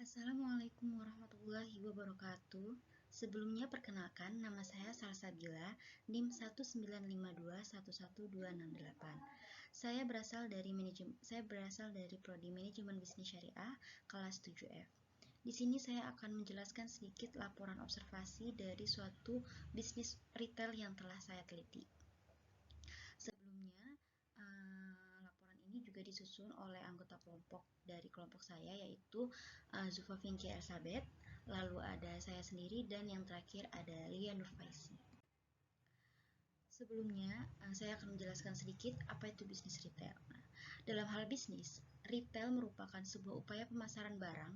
Assalamualaikum warahmatullahi wabarakatuh. Sebelumnya perkenalkan, nama saya Salsabila, NIM 195211268. Saya berasal dari Prodi Manajemen Bisnis Syariah kelas 7F. Di sini saya akan menjelaskan sedikit laporan observasi dari suatu bisnis retail yang telah saya teliti. Sebelumnya, laporan ini juga disusun oleh anggota kelompok dari kelompok saya, yaitu Zufa Vinci Elsabeth, lalu ada saya sendiri, dan yang terakhir ada Lia Nurfaisi. Sebelumnya, saya akan menjelaskan sedikit apa itu bisnis retail. Nah, dalam hal bisnis, retail merupakan sebuah upaya pemasaran barang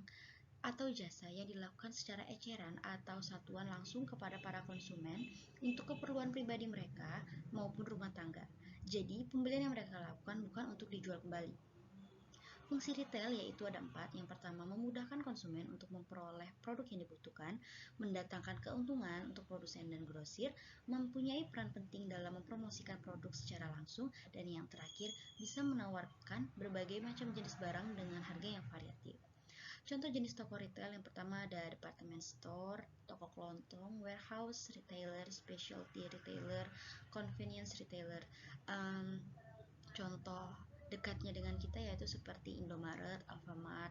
atau jasa yang dilakukan secara eceran atau satuan langsung kepada para konsumen untuk keperluan pribadi mereka maupun rumah tangga. Jadi, pembelian yang mereka lakukan bukan untuk dijual kembali. Fungsi retail yaitu ada 4. Yang pertama, memudahkan konsumen untuk memperoleh produk yang dibutuhkan, mendatangkan keuntungan untuk produsen dan grosir, mempunyai peran penting dalam mempromosikan produk secara langsung, dan yang terakhir, bisa menawarkan berbagai macam jenis barang dengan harga yang variatif. Contoh jenis toko retail yang pertama ada department store, toko kelontong, warehouse retailer, specialty retailer, convenience retailer. Contoh dekatnya dengan kita yaitu seperti Indomaret, Alfamart,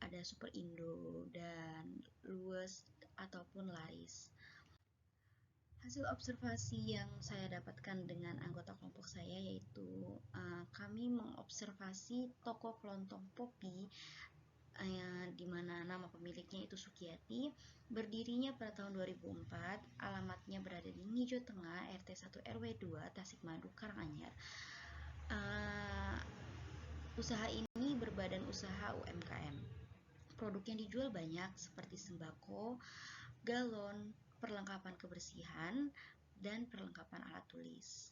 ada Super Indo, dan Luwes ataupun Laris. Hasil observasi yang saya dapatkan dengan anggota kelompok saya yaitu kami mengobservasi toko kelontong Poppy, di mana nama pemiliknya itu Sukiyati, berdirinya pada tahun 2004, alamatnya berada di Ngijo Tengah, RT 1 RW 2, Tasikmadu, Karanganyar. Usaha ini berbadan usaha UMKM. Produk yang dijual banyak seperti sembako, galon, perlengkapan kebersihan, dan perlengkapan alat tulis.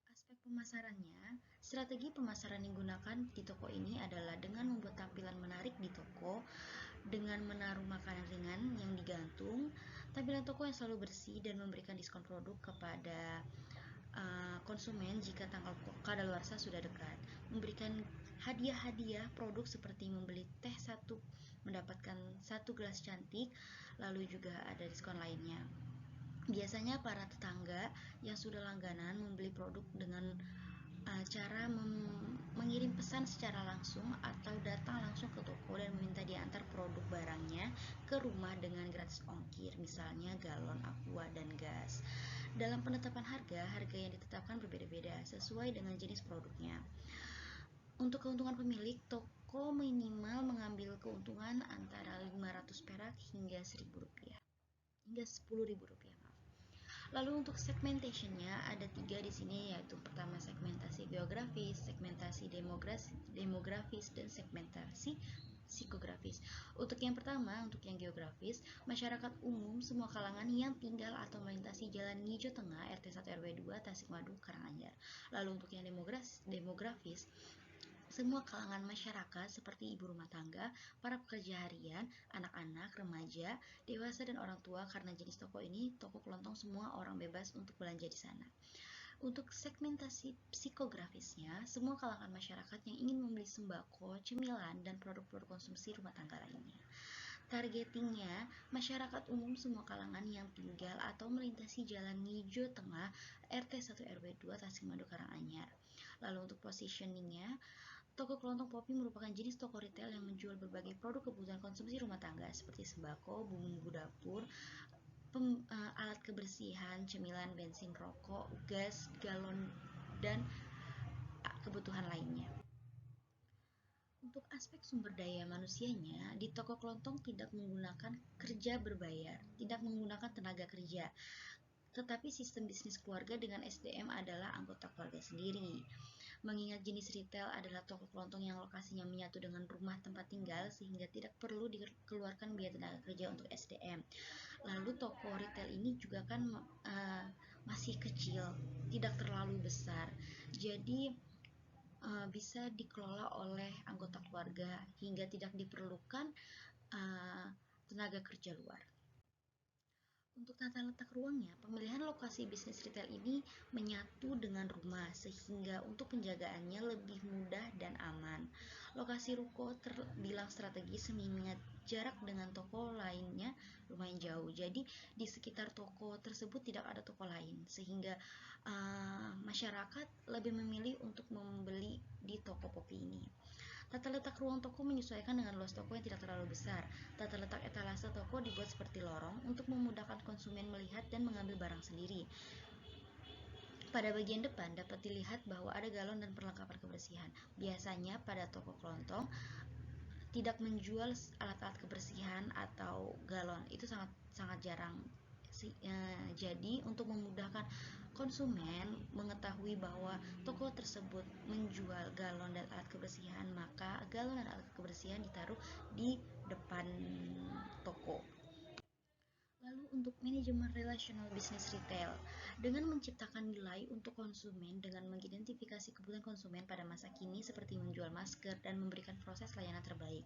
Aspek pemasarannya, strategi pemasaran yang digunakan di toko ini adalah dengan membuat tampilan menarik di toko, dengan menaruh makanan ringan yang digantung, tampilan toko yang selalu bersih, dan memberikan diskon produk kepada konsumen jika tanggal kadaluarsa sudah dekat, memberikan hadiah-hadiah produk seperti membeli teh satu mendapatkan 1 gelas cantik, lalu juga ada diskon lainnya. Biasanya para tetangga yang sudah langganan membeli produk dengan cara mengirim pesan secara langsung atau datang langsung ke toko dan meminta diantar produk barangnya ke rumah dengan gratis ongkir, misalnya galon aqua dan gas. Dalam penetapan harga yang ditetapkan berbeda-beda sesuai dengan jenis produknya. Untuk keuntungan pemilik, toko minimal mengambil keuntungan antara 500 perak hingga 1.000 rupiah. Hingga 10.000 rupiah, maaf. Lalu untuk segmentationnya ada 3 di sini, yaitu pertama segmentasi geografis, segmentasi demografis, dan segmentasi psikografis. Untuk yang pertama, untuk yang geografis, masyarakat umum semua kalangan yang tinggal atau melintasi Jalan Ngijo Tengah, RT 1 RW 2, Tasikmadu, Karanganyar. Lalu untuk yang demografis, semua kalangan masyarakat seperti ibu rumah tangga, para pekerja harian, anak-anak, remaja, dewasa, dan orang tua. Karena jenis toko ini, toko kelontong, semua orang bebas untuk belanja di sana. Untuk segmentasi psikografisnya, semua kalangan masyarakat yang ingin membeli sembako, cemilan, dan produk-produk konsumsi rumah tangga lainnya. Targetingnya, masyarakat umum semua kalangan yang tinggal atau melintasi Jalan Ngijo Tengah, RT 1 RW 2, Tasikmadu, Karanganyar. Lalu untuk positioningnya, toko kelontong Poppy merupakan jenis toko retail yang menjual berbagai produk kebutuhan konsumsi rumah tangga seperti sembako, bumbu dapur, alat kebersihan, cemilan, bensin, rokok, gas, galon, dan kebutuhan lainnya. Untuk aspek sumber daya manusianya, di toko kelontong tidak menggunakan kerja berbayar, tidak menggunakan tenaga kerja, tetapi sistem bisnis keluarga dengan SDM adalah anggota keluarga sendiri. Mengingat jenis retail adalah toko kelontong yang lokasinya menyatu dengan rumah tempat tinggal sehingga tidak perlu dikeluarkan biaya tenaga kerja untuk SDM. Lalu toko retail ini juga kan masih kecil, tidak terlalu besar. Jadi bisa dikelola oleh anggota keluarga hingga tidak diperlukan tenaga kerja luar. Untuk tata letak ruangnya, pemilihan lokasi bisnis retail ini menyatu dengan rumah sehingga untuk penjagaannya lebih mudah dan aman. Lokasi ruko terbilang strategis mengingat jarak dengan toko lainnya lumayan jauh. Jadi di sekitar toko tersebut tidak ada toko lain sehingga masyarakat lebih memilih untuk membeli di toko Popi ini. Tata letak ruang toko menyesuaikan dengan luas toko yang tidak terlalu besar. Tata letak etalase toko dibuat seperti lorong untuk memudahkan konsumen melihat dan mengambil barang sendiri. Pada bagian depan dapat dilihat bahwa ada galon dan perlengkapan kebersihan. Biasanya pada toko kelontong tidak menjual alat-alat kebersihan atau galon, itu sangat sangat jarang. Jadi untuk memudahkan konsumen mengetahui bahwa toko tersebut menjual galon dan alat kebersihan, maka galon dan alat kebersihan ditaruh di depan toko. Lalu untuk manajemen relasional bisnis retail, dengan menciptakan nilai untuk konsumen dengan mengidentifikasi kebutuhan konsumen pada masa kini seperti menjual masker dan memberikan proses layanan terbaik.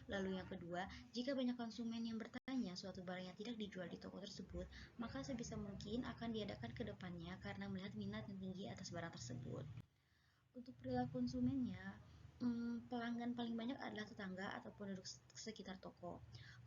Lalu yang kedua, jika banyak konsumen yang bertanya suatu barang yang tidak dijual di toko tersebut, maka sebisa mungkin akan diadakan ke depannya karena melihat minat yang tinggi atas barang tersebut. Untuk perilaku konsumennya, pelanggan paling banyak adalah tetangga atau penduduk sekitar toko.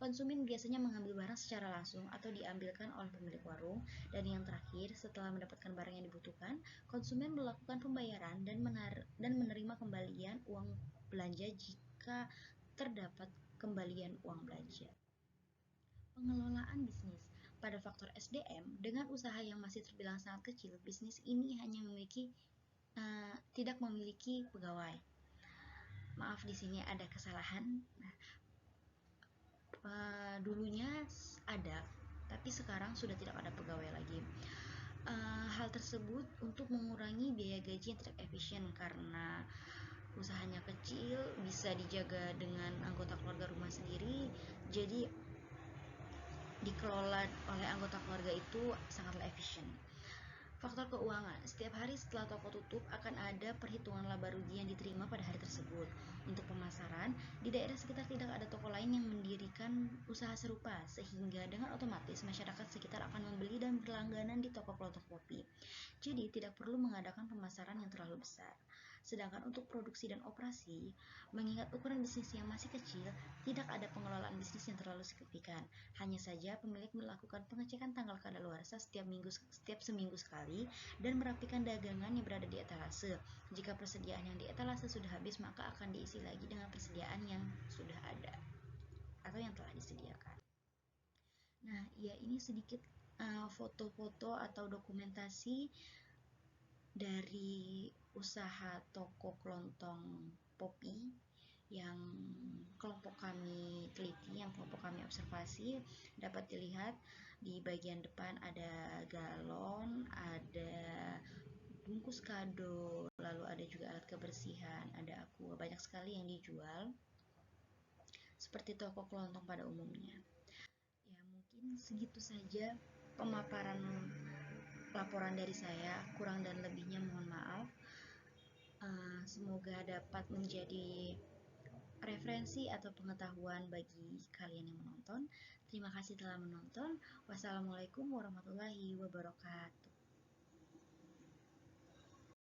Konsumen biasanya mengambil barang secara langsung atau diambilkan oleh pemilik warung. Dan yang terakhir, setelah mendapatkan barang yang dibutuhkan, konsumen melakukan pembayaran dan menerima kembalian uang belanja jika terdapat kembalian uang belanja. Pengelolaan bisnis. Pada faktor SDM, dengan usaha yang masih terbilang sangat kecil, bisnis ini hanya tidak memiliki pegawai. Maaf, di sini ada kesalahan. Dulunya ada, tapi sekarang sudah tidak ada pegawai lagi. Hal tersebut untuk mengurangi biaya gaji yang tidak efisien karena usahanya kecil, bisa dijaga dengan anggota keluarga rumah sendiri, jadi dikelola oleh anggota keluarga itu sangatlah efisien. Faktor keuangan. Setiap hari setelah toko tutup akan ada perhitungan laba rugi yang diterima pada hari tersebut. Untuk pemasaran, di daerah sekitar tidak ada toko lain yang mendirikan usaha serupa, sehingga dengan otomatis masyarakat sekitar akan membeli dan berlangganan di toko kelontong kopi. Jadi tidak perlu mengadakan pemasaran yang terlalu besar. Sedangkan untuk produksi dan operasi, mengingat ukuran bisnis yang masih kecil, tidak ada pengelolaan bisnis yang terlalu signifikan. Hanya saja pemilik melakukan pengecekan tanggal kadaluarsa setiap seminggu sekali dan merapikan dagangan yang berada di etalase. Jika persediaan yang di etalase sudah habis, maka akan diisi lagi dengan persediaan yang sudah ada atau yang telah disediakan. Nah, ya ini sedikit foto-foto atau dokumentasi dari usaha toko kelontong Popi yang kelompok kami teliti, yang kelompok kami observasi. Dapat dilihat di bagian depan ada galon, ada bungkus kado, lalu ada juga alat kebersihan, ada aqua, banyak sekali yang dijual seperti toko kelontong pada umumnya. Ya, mungkin segitu saja pemaparan laporan dari saya, kurang dan lebihnya mohon maaf. Semoga dapat menjadi referensi atau pengetahuan bagi kalian yang menonton. Terima kasih telah menonton. Wassalamualaikum warahmatullahi wabarakatuh.